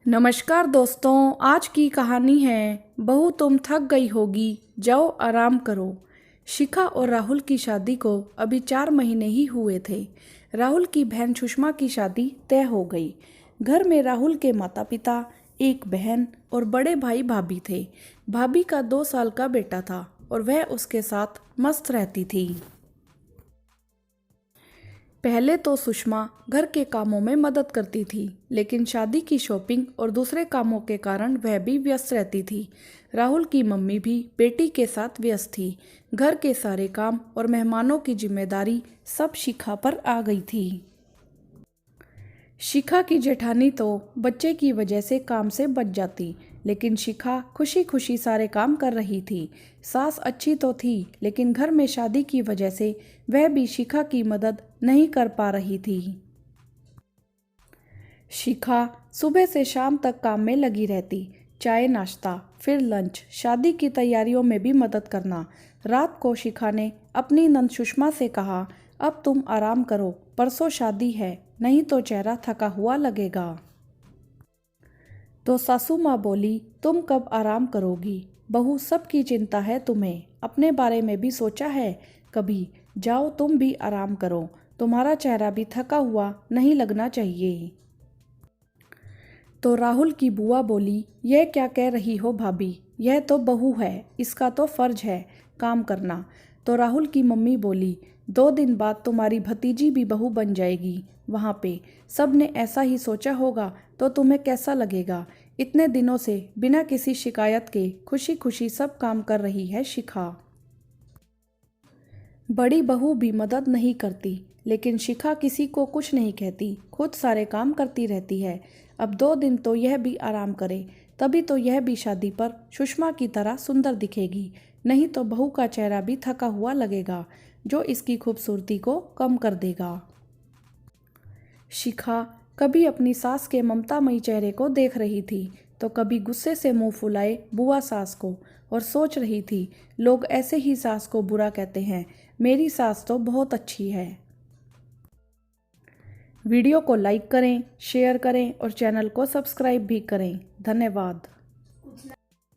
नमस्कार दोस्तों, आज की कहानी है बहू तुम थक गई होगी, जाओ आराम करो। शिखा और राहुल की शादी को अभी 4 महीने ही हुए थे। राहुल की बहन सुषमा की शादी तय हो गई। घर में राहुल के माता पिता, एक बहन और बड़े भाई भाभी थे। भाभी का 2 साल का बेटा था और वह उसके साथ मस्त रहती थी। पहले तो सुषमा घर के कामों में मदद करती थी, लेकिन शादी की शॉपिंग और दूसरे कामों के कारण वह भी व्यस्त रहती थी। राहुल की मम्मी भी बेटी के साथ व्यस्त थी। घर के सारे काम और मेहमानों की जिम्मेदारी सब शिखा पर आ गई थी। शिखा की जेठानी तो बच्चे की वजह से काम से बच जाती, लेकिन शिखा खुशी खुशी सारे काम कर रही थी। सास अच्छी तो थी, लेकिन घर में शादी की वजह से वह भी शिखा की मदद नहीं कर पा रही थी। शिखा सुबह से शाम तक काम में लगी रहती। चाय नाश्ता, फिर लंच, शादी की तैयारियों में भी मदद करना। रात को शिखा ने अपनी नंद सुषमा से कहा, अब तुम आराम करो, परसों शादी है, नहीं तो चेहरा थका हुआ लगेगा। तो सासू माँ बोली, तुम कब आराम करोगी? बहू, सबकी चिंता है तुम्हें, अपने बारे में भी सोचा है कभी? जाओ तुम भी आराम करो, तुम्हारा चेहरा भी थका हुआ नहीं लगना चाहिए। तो राहुल की बुआ बोली, यह क्या कह रही हो भाभी, यह तो बहू है, इसका तो फर्ज है काम करना। तो राहुल की मम्मी बोली, 2 दिन बाद तुम्हारी भतीजी भी बहू बन जाएगी। वहाँ पे सब ने ऐसा ही सोचा होगा, तो तुम्हें कैसा लगेगा? इतने दिनों से बिना किसी शिकायत के खुशी खुशी सब काम कर रही है शिखा। बड़ी बहू भी मदद नहीं करती, लेकिन शिखा किसी को कुछ नहीं कहती, खुद सारे काम करती रहती है। अब 2 दिन तो यह भी आराम करे, तभी तो यह भी शादी पर सुषमा की तरह सुंदर दिखेगी, नहीं तो बहू का चेहरा भी थका हुआ लगेगा, जो इसकी खूबसूरती को कम कर देगा। शिखा कभी अपनी सास के ममतामयी चेहरे को देख रही थी, तो कभी गुस्से से मुंह फुलाए बुआ सास को, और सोच रही थी, लोग ऐसे ही सास को बुरा कहते हैं, मेरी सास तो बहुत अच्छी है। वीडियो को लाइक करें, शेयर करें और चैनल को सब्सक्राइब भी करें। धन्यवाद।